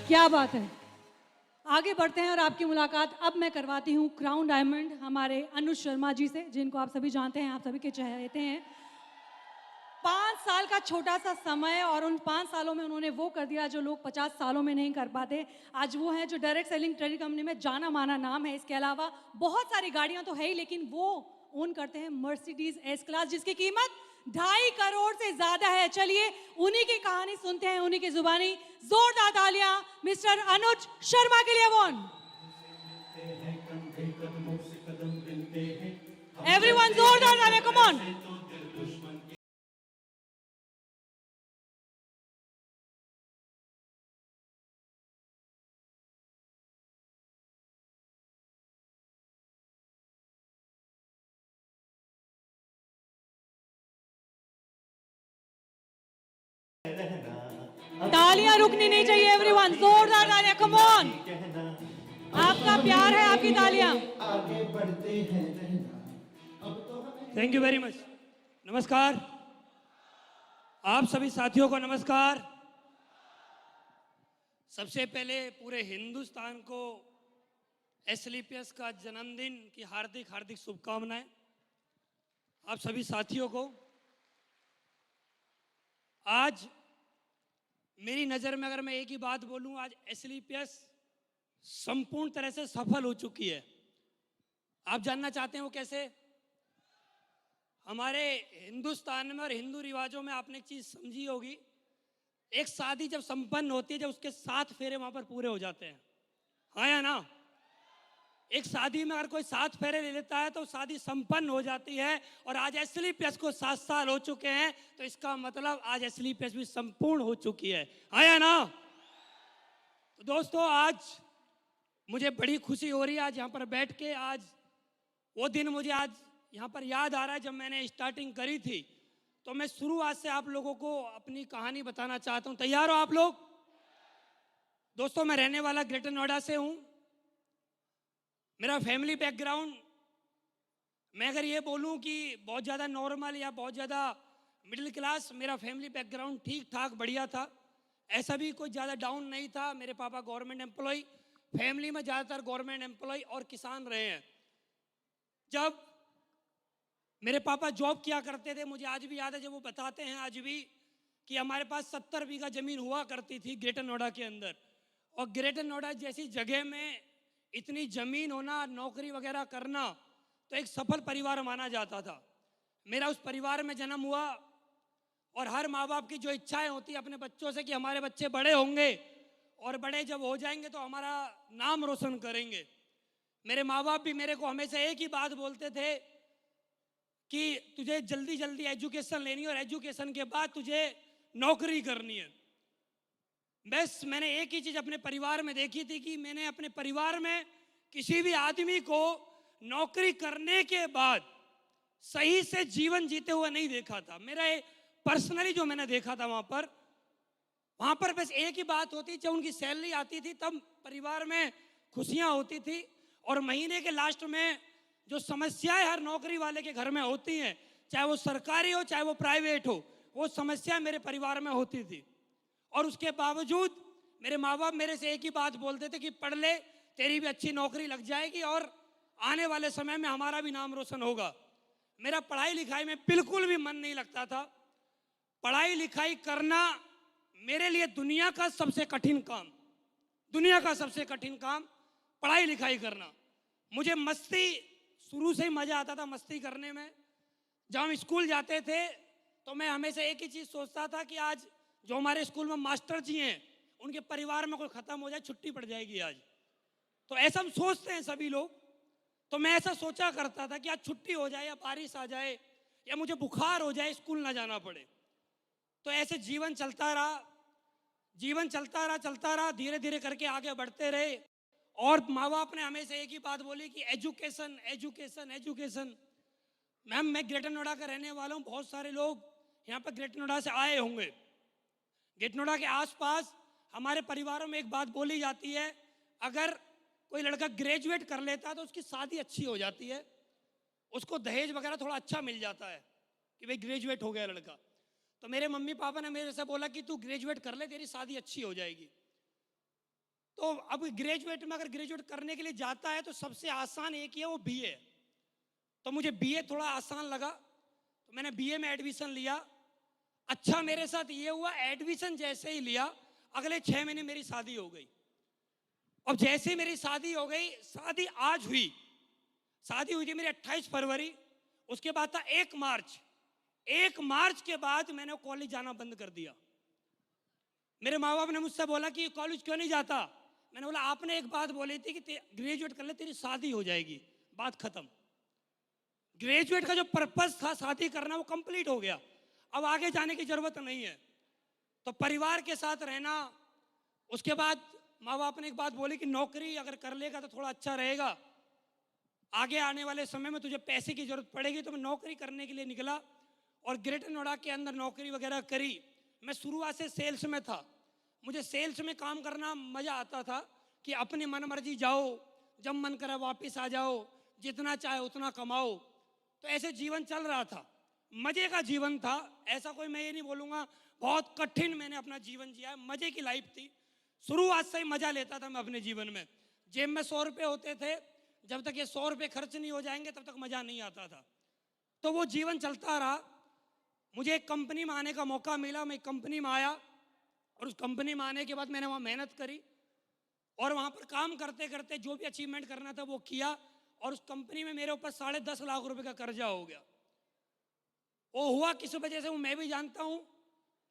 क्या बात है। आगे बढ़ते हैं और आपकी मुलाकात अब मैं करवाती हूँ क्राउन डायमंड हमारे अनुज शर्मा जी से, जिनको आप सभी जानते हैं, आप सभी के चहेते हैं। 5 साल का छोटा सा समय और उन 5 सालों में उन्होंने वो कर दिया जो लोग 50 सालों में नहीं कर पाते। आज वो हैं जो डायरेक्ट सेलिंग ट्रेडिंग कंपनी में जाना माना नाम है। इसके अलावा बहुत सारी गाड़ियां तो है ही, लेकिन वो ओन करते हैं मर्सिडीज एस क्लास, जिसकी कीमत 2.5 करोड़ से ज्यादा है। चलिए उन्हीं की कहानी सुनते हैं, उन्हीं की जुबानी। जोरदार तालियां मिस्टर अनुज शर्मा के लिए। वन एवरीवन, जोरदार तालियां, कम ऑन। तालियां रुकनी नहीं चाहिए एवरीवन, जोरदार तालियां, कम ऑन। आपका प्यार है, आपकी तालियां। Thank you very much. नमस्कार आप सभी साथियों को, नमस्कार। सबसे पहले पूरे हिंदुस्तान को एसलीपीएस का जन्मदिन की हार्दिक हार्दिक शुभकामनाएं। आप सभी साथियों को आज मेरी नज़र में अगर मैं एक ही बात बोलूं, आज एसलीपीएस संपूर्ण तरह से सफल हो चुकी है। आप जानना चाहते हैं वो कैसे? हमारे हिंदुस्तान में और हिंदू रिवाजों में आपने एक चीज समझी होगी, एक शादी जब संपन्न होती है, जब उसके 7 फेरे वहां पर पूरे हो जाते हैं, हाँ या ना? एक शादी में अगर कोई 7 फेरे ले लेता है तो शादी संपन्न हो जाती है। और आज एसलीपीएस को 7 साल हो चुके हैं, तो इसका मतलब आज एसलीपीएस भी संपूर्ण हो चुकी है, हाँ या ना? तो दोस्तों, आज मुझे बड़ी खुशी हो रही है आज यहाँ पर बैठ के। आज वो दिन मुझे आज यहाँ पर याद आ रहा है जब मैंने स्टार्टिंग करी थी। तो मैं शुरुआत से आप लोगों को अपनी कहानी बताना चाहता हूँ। तैयार हो आप लोग? दोस्तों, मैं रहने वाला ग्रेटर नोएडा से हूँ। मेरा फैमिली बैकग्राउंड, मैं अगर ये बोलूँ कि बहुत ज़्यादा नॉर्मल या बहुत ज़्यादा मिडिल क्लास, मेरा फैमिली बैकग्राउंड ठीक ठाक बढ़िया था। ऐसा भी कोई ज़्यादा डाउन नहीं था। मेरे पापा गवर्नमेंट एम्प्लॉय, फैमिली में ज़्यादातर गवर्नमेंट एम्प्लॉय और किसान रहे हैं। जब मेरे पापा जॉब किया करते थे, मुझे आज भी याद है, जब वो बताते हैं आज भी कि हमारे पास 70 बीघा जमीन हुआ करती थी ग्रेटर नोएडा के अंदर। और ग्रेटर नोएडा जैसी जगह में इतनी जमीन होना, नौकरी वगैरह करना, तो एक सफल परिवार माना जाता था। मेरा उस परिवार में जन्म हुआ। और हर माँ बाप की जो इच्छाएं होती है अपने बच्चों से कि हमारे बच्चे बड़े होंगे और बड़े जब हो जाएंगे तो हमारा नाम रोशन करेंगे। मेरे माँ बाप भी मेरे को हमेशा एक ही बात बोलते थे कि तुझे जल्दी जल्दी एजुकेशन लेनी है और एजुकेशन के बाद तुझे नौकरी करनी है। बस मैंने एक ही चीज अपने परिवार में देखी थी कि मैंने अपने परिवार में किसी भी आदमी को नौकरी करने के बाद सही से जीवन जीते हुए नहीं देखा था। मेरा पर्सनली जो मैंने देखा था वहां पर बस एक ही बात होती, जब उनकी सैलरी आती थी तब परिवार में खुशियां होती थी। और महीने के लास्ट में जो समस्याएं हर नौकरी वाले के घर में होती हैं, चाहे वो सरकारी हो चाहे वो प्राइवेट हो, वो समस्या मेरे परिवार में होती थी। और उसके बावजूद मेरे माँ बाप मेरे से एक ही बात बोलते थे कि पढ़ ले, तेरी भी अच्छी नौकरी लग जाएगी और आने वाले समय में हमारा भी नाम रोशन होगा। मेरा पढ़ाई लिखाई में बिल्कुल भी मन नहीं लगता था। पढ़ाई लिखाई करना मेरे लिए दुनिया का सबसे कठिन काम, दुनिया का सबसे कठिन काम पढ़ाई लिखाई करना। मुझे मस्ती शुरू से ही मजा आता था मस्ती करने में। जब हम स्कूल जाते थे तो मैं हमेशा एक ही चीज सोचता था कि आज जो हमारे स्कूल में मास्टर जी हैं उनके परिवार में कोई खत्म हो जाए, छुट्टी पड़ जाएगी आज। तो ऐसा हम सोचते हैं सभी लोग। तो मैं ऐसा सोचा करता था कि आज छुट्टी हो जाए या बारिश आ जाए या मुझे बुखार हो जाए, स्कूल ना जाना पड़े। तो ऐसे जीवन चलता रहा, जीवन चलता रहा, धीरे धीरे करके आगे बढ़ते रहे। और माँ बाप ने हमेशा एक ही बात बोली कि एजुकेशन एजुकेशन एजुकेशन। मैम, मैं ग्रेटर नोएडा का रहने वाला हूँ। बहुत सारे लोग यहाँ पर ग्रेटर नोएडा से आए होंगे। ग्रेटर नोएडा के आसपास हमारे परिवारों में एक बात बोली जाती है, अगर कोई लड़का ग्रेजुएट कर लेता है तो उसकी शादी अच्छी हो जाती है, उसको दहेज वगैरह थोड़ा अच्छा मिल जाता है कि भाई ग्रेजुएट हो गया लड़का। तो मेरे मम्मी पापा ने मेरे से बोला कि तू ग्रेजुएट कर ले, तेरी शादी अच्छी हो जाएगी। तो अब ग्रेजुएट में अगर ग्रेजुएट करने के लिए जाता है तो सबसे आसान एक ही है, वो बीए। तो मुझे बीए थोड़ा आसान लगा, तो मैंने बीए में एडमिशन लिया। अच्छा मेरे साथ ये हुआ, एडमिशन जैसे ही लिया अगले 6 महीने मेरी शादी हो गई। अब जैसे ही मेरी शादी हो गई, शादी आज हुई, शादी हुई थी मेरी 28 फरवरी, उसके बाद था 1 मार्च। 1 मार्च के बाद मैंने कॉलेज जाना बंद कर दिया। मेरे माँ बाप ने मुझसे बोला कि कॉलेज क्यों नहीं जाता। मैंने बोला आपने एक बात बोली थी कि ग्रेजुएट कर ले तेरी शादी हो जाएगी, बात खत्म। ग्रेजुएट का जो पर्पस था शादी करना वो कंप्लीट हो गया, अब आगे जाने की जरूरत नहीं है। तो परिवार के साथ रहना, उसके बाद माँ बाप ने एक बात बोली कि नौकरी अगर कर लेगा तो थोड़ा अच्छा रहेगा, आगे आने वाले समय में तुझे पैसे की जरूरत पड़ेगी। तो मैं नौकरी करने के लिए निकला और ग्रेटर नोएडा के अंदर नौकरी वगैरह करी। मैं शुरुआत से सेल्स में था, मुझे सेल्स में काम करना मजा आता था कि अपनी मन मर्जी जाओ, जब मन करे वापस आ जाओ, जितना चाहे उतना कमाओ। तो ऐसे जीवन चल रहा था, मजे का जीवन था। ऐसा कोई मैं ये नहीं बोलूँगा बहुत कठिन मैंने अपना जीवन जिया है, मजे की लाइफ थी। शुरुआत से ही मजा लेता था मैं अपने जीवन में। जेब में 100 रुपये होते थे, जब तक ये 100 रुपये खर्च नहीं हो जाएंगे तब तक मजा नहीं आता था। तो वो जीवन चलता रहा। मुझे एक कंपनी में आने का मौका मिला, मैं कंपनी में आया और उस कंपनी में आने के बाद मैंने वहाँ मेहनत करी और वहाँ पर काम करते करते जो भी अचीवमेंट करना था वो किया। और उस कंपनी में मेरे ऊपर 10.5 लाख रुपए का कर्जा हो गया। वो हुआ किस वजह से वो मैं भी जानता हूँ,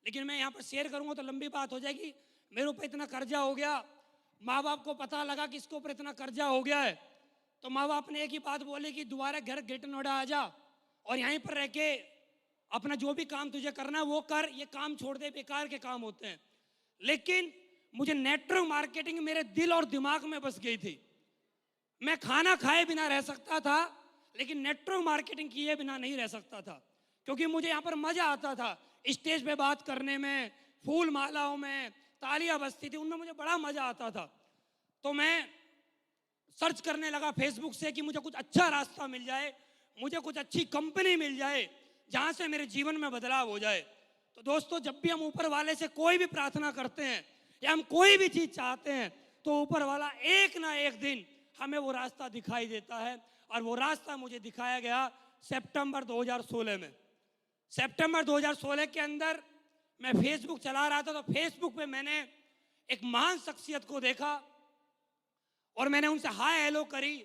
लेकिन मैं यहाँ पर शेयर करूँगा तो लंबी बात हो जाएगी। मेरे ऊपर इतना कर्जा हो गया, माँ बाप को पता लगा कि इसके ऊपर इतना कर्जा हो गया है, तो माँ बाप ने एक ही बात बोली कि दोबारा घर ग्रेटर नोएडा आ जा और यहीं पर रह के अपना जो भी काम तुझे करना है वो कर, ये काम छोड़ दे, बेकार के काम होते हैं। लेकिन मुझे नेटवर्क मार्केटिंग मेरे दिल और दिमाग में बस गई थी। मैं खाना खाए बिना रह सकता था, लेकिन नेटवर्क मार्केटिंग किए बिना नहीं रह सकता था, क्योंकि मुझे यहाँ पर मजा आता था। स्टेज पे बात करने में, फूल मालाओं में तालियां बजती थी, उनमें मुझे बड़ा मजा आता था। तो मैं सर्च करने लगा फेसबुक से कि मुझे कुछ अच्छा रास्ता मिल जाए, मुझे कुछ अच्छी कंपनी मिल जाए जहां से मेरे जीवन में बदलाव हो जाए। तो दोस्तों, जब भी हम ऊपर वाले से कोई भी प्रार्थना करते हैं या हम कोई भी चीज चाहते हैं, तो ऊपर वाला एक ना एक दिन हमें वो रास्ता दिखाई देता है। और वो रास्ता मुझे दिखाया गया सितंबर 2016 में। सितंबर 2016 के अंदर मैं फेसबुक चला रहा था, तो फेसबुक पे मैंने एक महान शख्सियत को देखा और मैंने उनसे हाय हेलो करी।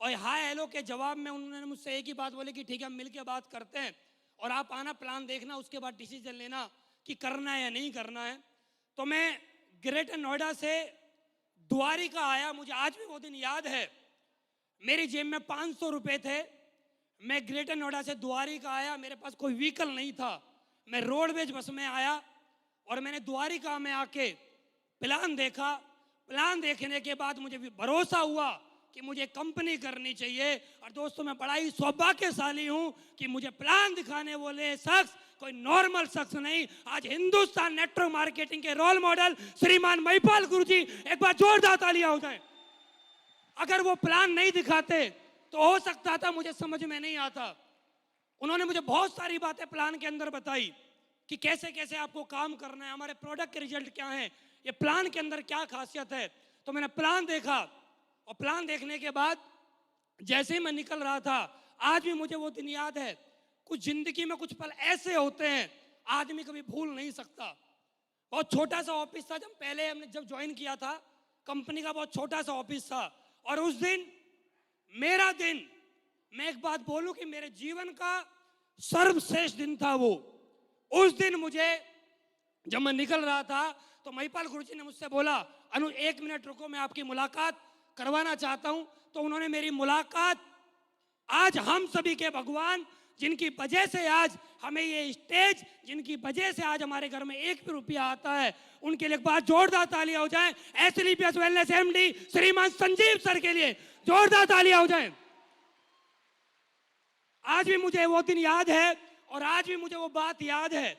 और हाय हेलो के जवाब में उन्होंने मुझसे एक ही बात बोली कि ठीक है हम मिलके बात करते हैं और आप आना, प्लान देखना, उसके बाद डिसीजन लेना कि करना है या नहीं करना है। तो मैं ग्रेटर नोएडा से द्वारिका आया। मुझे आज भी वो दिन याद है, मेरी जेब में 500 रुपये थे। मैं ग्रेटर नोएडा से द्वारिका आया, मेरे पास कोई व्हीकल नहीं था, मैं रोडवेज बस में आया और मैंने द्वारिका में आके प्लान देखा। प्लान देखने के बाद मुझे भी भरोसा हुआ कि मुझे कंपनी करनी चाहिए। और दोस्तों, मैं बड़ा ही सौभाग्यशाली हूं कि मुझे प्लान दिखाने वाले शख्स कोई नॉर्मल शख्स नहीं, आज हिंदुस्तान नेटवर्क मार्केटिंग के रोल मॉडल श्रीमान महिपाल गुरुजी, एक बार जोरदार तालियां हो जाए। अगर वो प्लान नहीं दिखाते तो हो सकता था मुझे समझ में नहीं आता। उन्होंने मुझे बहुत सारी बातें प्लान के अंदर बताई कि कैसे कैसे आपको काम करना है, हमारे प्रोडक्ट के रिजल्ट क्या हैं, ये प्लान के अंदर क्या खासियत है। तो मैंने प्लान देखा और प्लान देखने के बाद जैसे ही मैं निकल रहा था, आज भी मुझे वो दिन याद है। कुछ जिंदगी में कुछ पल ऐसे होते हैं आदमी कभी भूल नहीं सकता। बहुत छोटा सा ऑफिस था, हमने जब ज्वाइन किया था कंपनी का, बहुत छोटा सा ऑफिस था। और उस दिन मेरा दिन, मैं एक बात बोलूं कि मेरे जीवन का सर्वश्रेष्ठ दिन था वो। उस दिन मुझे, जब मैं निकल रहा था तो महिपाल गुरुजी ने मुझसे बोला, अनु 1 मिनट रुको, मैं आपकी मुलाकात करवाना चाहता हूं। तो उन्होंने मेरी मुलाकात, आज हम सभी के भगवान, जिनकी वजह से आज हमें ये स्टेज, जिनकी वजह से आज हमारे घर में 1 भी रुपया आता है, उनके लिए एक बार जोरदार तालियां हो जाए। एसलीपीएस वेलनेस एमडी श्रीमान संजीव सर के लिए जोरदार तालियां हो जाए। आज भी मुझे वो दिन याद है और आज भी मुझे वो बात याद है।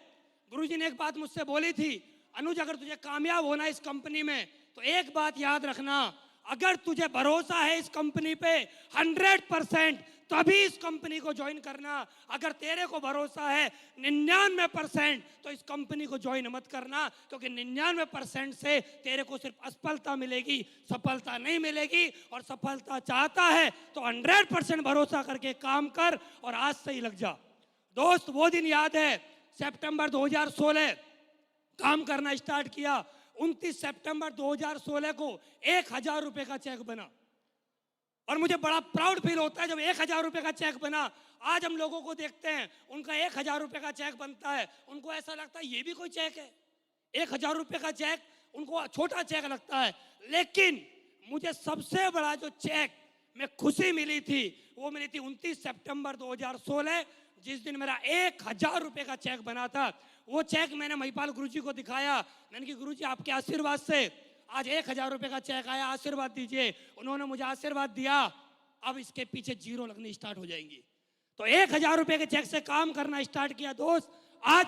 गुरुजी ने एक बात मुझसे बोली थी, अनुज अगर तुझे कामयाब होना इस कंपनी में तो एक बात याद रखना, अगर तुझे भरोसा है इस कंपनी पे 100%, तभी इस कंपनी को ज्वाइन करना। अगर तेरे को भरोसा है 99% तो इस कंपनी को ज्वाइन मत करना, क्योंकि 99% से तेरे को सिर्फ असफलता मिलेगी, सफलता नहीं मिलेगी। और सफलता चाहता है तो 100% भरोसा करके काम कर और आज से ही लग जा। दोस्त, वो दिन याद है, सितंबर 2016 काम करना स्टार्ट किया। 29 सितंबर 2016 को 1000 रुपए का चेक बना और मुझे बड़ा प्राउड फील होता है जब 1000 रुपए का चेक बना। आज हम लोगों को देखते हैं, उनका 1000 रुपए का चेक बनता है, उनको ऐसा लगता है ये भी कोई चेक है। 1000 रुपए का चेक उनको छोटा चेक लगता है, लेकिन मुझे सबसे बड़ा जो चेक में खुशी मिली थी वो मिली थी 29 सितंबर 2016, जिस दिन मेरा 1000 रुपए का चेक बना था। वो चेक मैंने महिपाल गुरुजी को दिखाया। मैंने कहा गुरुजी आपके आशीर्वाद से आज 1000 रुपए का चेक आया, आशीर्वाद दीजिए। उन्होंने मुझे आशीर्वाद दिया। अब इसके पीछे जीरो लगनी स्टार्ट हो जाएंगी। तो 1000 रुपए के चेक से काम करना स्टार्ट किया। दोस्त, आज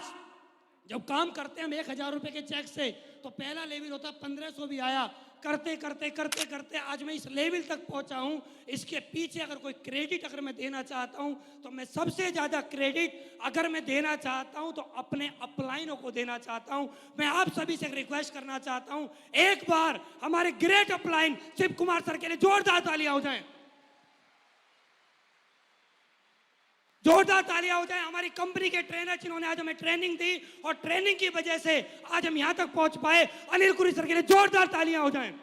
जब काम करते हैं हम 1000 रुपए के चेक से, तो पहला लेवल होता 1500 भी आया। करते करते करते करते आज मैं इस लेवल तक पहुंचा हूं। इसके पीछे अगर कोई क्रेडिट अगर मैं देना चाहता हूं तो मैं सबसे ज्यादा क्रेडिट अगर मैं देना चाहता हूं तो अपने अपलाइनों को देना चाहता हूं। मैं आप सभी से रिक्वेस्ट करना चाहता हूं, एक बार हमारे great upline Shiv Kumar sir के लिए जोरदार तालियां हो जाएं, जोरदार तालियां हो जाए। हमारी कंपनी के ट्रेनर जिन्होंने आज हमें ट्रेनिंग दी और ट्रेनिंग की वजह से आज हम यहां तक पहुंच पाए, अनिल गुरी सर के लिए जोरदार तालियां हो जाएं,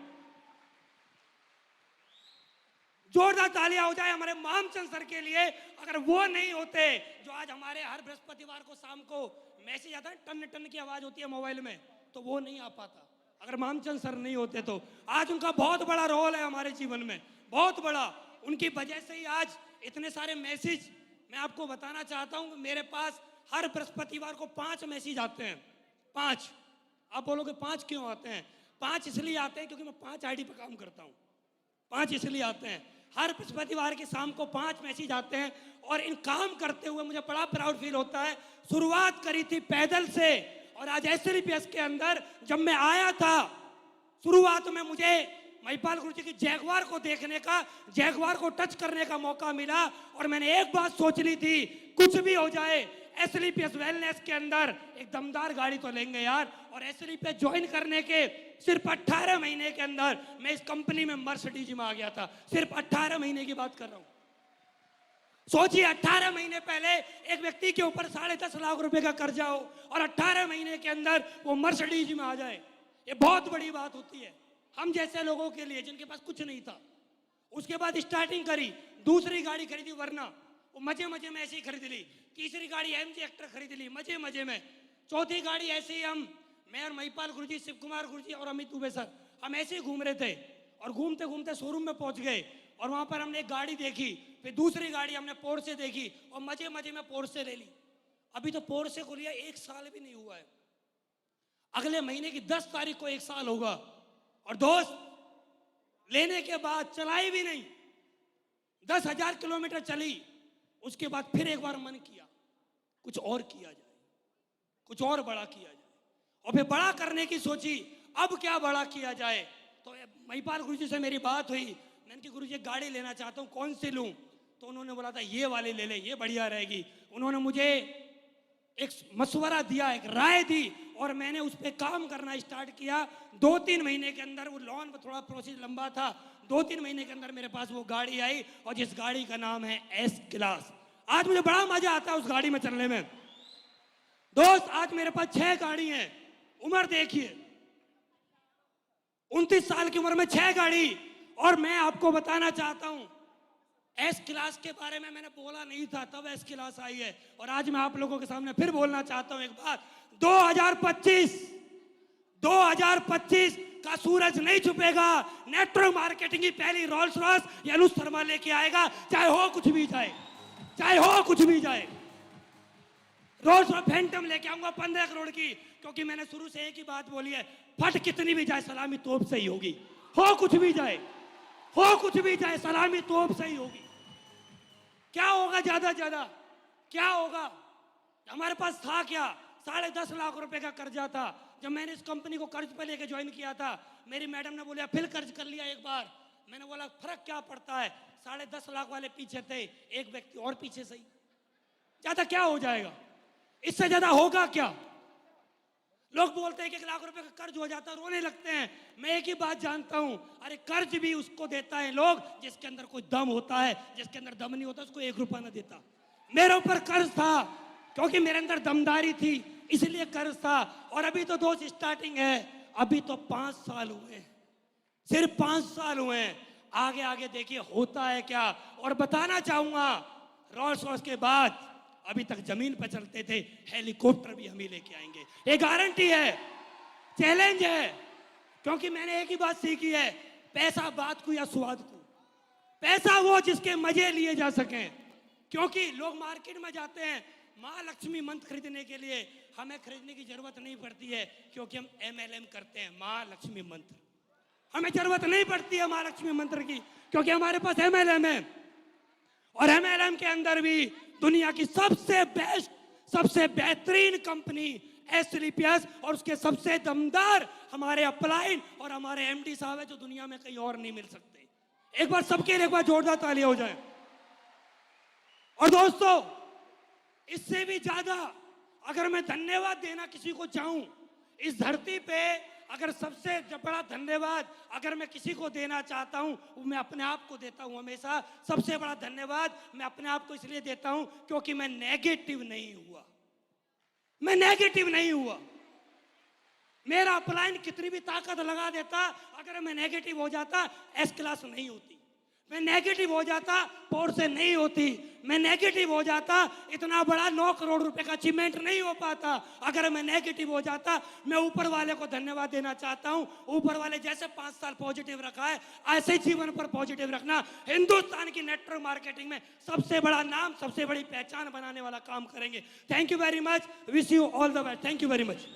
जोरदार तालियां हो जाए। हमारे मामचंद सर के लिए, अगर वो नहीं होते जो आज हमारे हर बृहस्पतिवार को शाम को मैसेज आता है, टन टन की आवाज होती है मोबाइल में, तो वो नहीं आ पाता। अगर मामचंद सर नहीं होते तो आज उनका बहुत बड़ा रोल है हमारे जीवन में, बहुत बड़ा। उनकी वजह से ही आज इतने सारे मैसेज मैं आपको बताना चाहता हूं। मेरे पास हर बृहस्पतिवार को 5 मैसेज आते हैं। 5। आप बोलोगे 5 क्यों आते हैं? 5 इसलिए आते हैं क्योंकि मैं 5 आईडी पे काम करता हूं। 5 इसलिए आते हैं, हर बृहस्पतिवार की शाम को 5 मैसेज आते हैं। और इन काम करते हुए मुझे बड़ा प्राउड फील होता है। शुरुआत करी थी पैदल से, और आज SLPS के अंदर जब मैं आया था, शुरुआत में मुझे महिपाल गुरुजी की जैगवार को देखने का, जैगवार को टच करने का मौका मिला। और मैंने एक बात सोच ली थी, कुछ भी हो जाए SLPS वेलनेस के अंदर एक दमदार गाड़ी तो लेंगे यार। और SLPS ज्वाइन करने के सिर्फ 18 महीने के अंदर मैं इस कंपनी में मर्सिडीज में आ गया था। सिर्फ 18 महीने की बात कर रहा हूं। सोचिए, 18 महीने पहले एक व्यक्ति के ऊपर 10.5 लाख रुपए का कर्जा हो और 18 महीने के अंदर वो मर्सिडीज में आ जाए, ये बहुत बड़ी बात होती है हम जैसे लोगों के लिए जिनके पास कुछ नहीं था। उसके बाद स्टार्टिंग करी, दूसरी गाड़ी खरीदी, वरना वो मजे मजे में ऐसे ही खरीद ली। तीसरी गाड़ी MG एक्टर खरीद ली मजे मजे में। चौथी गाड़ी ऐसे ही मैं और महिपाल गुरुजी, शिव कुमार गुरुजी और अमित दुबे सर, हम ऐसे ही घूम रहे थे और घूमते घूमते शोरूम में पहुंच गए और वहां पर हमने एक गाड़ी देखी, फिर दूसरी गाड़ी हमने पोर्शे देखी और मजे मजे में पोर्शे ले ली। अभी तो पोर्शे को लिया 1 साल भी नहीं हुआ है, अगले महीने की 10 तारीख को 1 साल होगा। और दोस्त, लेने के बाद चलाई भी नहीं, 10,000 किलोमीटर चली। उसके बाद फिर एक बार मन किया कुछ और किया जाए, कुछ और बड़ा किया जाए, और फिर बड़ा करने की सोची। अब क्या बड़ा किया जाए? तो महिपाल गुरुजी से मेरी बात हुई। मैंने कहा गुरुजी गाड़ी लेना चाहता हूँ, कौन सी लूं? तो उन्होंने बोला था ये वाली ले ले, ये बढ़िया रहेगी। उन्होंने मुझे एक मशवरा दिया, एक राय दी, और मैंने उस पर काम करना स्टार्ट किया। 2-3 महीने के अंदर, वो लोन थोड़ा प्रोसेस लंबा था, 2-3 महीने के अंदर मेरे पास वो गाड़ी आई, और जिस गाड़ी का नाम है S क्लास। आज मुझे बड़ा मजा आता है उस गाड़ी में चलने में। दोस्त, आज मेरे पास 6 गाड़ी हैं। उम्र देखिए, 29 साल की उम्र में 6 गाड़ी। और मैं आपको बताना चाहता हूं, S क्लास के बारे में मैंने बोला नहीं था, तब S क्लास आई है। और आज मैं आप लोगों के सामने फिर बोलना चाहता हूं एक बात, 2025 का सूरज नहीं छुपेगा। नेटवर्क मार्केटिंग की पहली रोल्स रॉयस या अनुज शर्मा लेके आएगा, चाहे हो कुछ भी जाए, चाहे हो कुछ भी जाए। रोल्स रॉयस फैंटम लेके आऊंगा 15 करोड़ की, क्योंकि मैंने शुरू से एक ही बात बोली है, फट कितनी भी जाए सलामी तोप से ही होगी। हो कुछ भी जाए, हो कुछ भी जाए, सलामी तोप से ही होगी। क्या होगा ज्यादा ज्यादा, क्या होगा? हमारे पास था क्या? 10.5 लाख रुपए का कर्जा था। जब मैंने इस कंपनी को कर्ज पे लेके ज्वाइन किया था, मेरी मैडम ने बोला फिर कर्ज कर लिया एक बार, मैंने बोला फर्क क्या पड़ता है, 10.5 लाख वाले पीछे थे, एक व्यक्ति और पीछे सही, ज्यादा क्या हो जाएगा, इससे ज्यादा होगा क्या। लोग बोलते हैं कि 1 लाख रुपए का कर्ज हो जाता है, रोने लगते हैं। मैं एक ही बात जानता हूं, अरे कर्ज भी उसको देता है लोग जिसके अंदर कोई दम होता है, जिसके अंदर दम नहीं होता उसको 1 रुपया ना देता। मेरे ऊपर कर्ज था क्योंकि मेरे अंदर दमदारी थी, इसलिए कर्ज था। और अभी तो दोस्त स्टार्टिंग है, अभी तो 5 साल हुए, सिर्फ 5 साल हुए हैं। आगे आगे देखिए होता है क्या। और बताना चाहूंगा, रोल्स रॉयस के बाद अभी तक जमीन पर चलते थे, हेलीकॉप्टर भी हम ही लेके आएंगे, ये गारंटी है, चैलेंज है। क्योंकि मैंने एक ही बात सीखी है, पैसा बात को या स्वाद को, पैसा वो जिसके मजे लिए जा सके। क्योंकि लोग मार्केट में जाते हैं माँ लक्ष्मी मंत्र खरीदने के लिए, हमें खरीदने की जरूरत नहीं पड़ती है क्योंकि हम MLM करते हैं, माँ लक्ष्मी मंत्र। हमें जरूरत नहीं पड़ती है माँ लक्ष्मी मंत्र की क्योंकि हमारे पास MLM है। और MLM के अंदर भी दुनिया की सबसे बेस्ट, सबसे बेहतरीन कंपनी एसलीपीएस और उसके सबसे दमदार हमारे अपलाइन और हमारे MD साहब है, जो दुनिया में कहीं और नहीं मिल सकते। एक बार सबके लिए एक बार जोरदार तालियां हो जाए। और दोस्तों, इससे भी ज्यादा अगर मैं धन्यवाद देना किसी को चाहूं इस धरती पे, अगर सबसे बड़ा धन्यवाद अगर मैं किसी को देना चाहता हूं, वो मैं अपने आप को देता हूं। हमेशा सबसे बड़ा धन्यवाद मैं अपने आप को इसलिए देता हूं क्योंकि मैं नेगेटिव नहीं हुआ, मैं नेगेटिव नहीं हुआ। मेरा अपलाइन कितनी भी ताकत लगा देता, अगर मैं नेगेटिव हो जाता S क्लास नहीं होती, मैं नेगेटिव हो जाता पोर्से नहीं होती, मैं नेगेटिव हो जाता इतना बड़ा 9 करोड़ रुपए का अचीवमेंट नहीं हो पाता। अगर मैं नेगेटिव हो जाता, मैं ऊपर वाले को धन्यवाद देना चाहता हूं। ऊपर वाले जैसे 5 साल पॉजिटिव रखा है, ऐसे जीवन पर पॉजिटिव रखना। हिंदुस्तान की नेटवर्क मार्केटिंग में सबसे बड़ा नाम, सबसे बड़ी पहचान बनाने वाला काम करेंगे। Thank you very much, wish you all the best, thank you very much.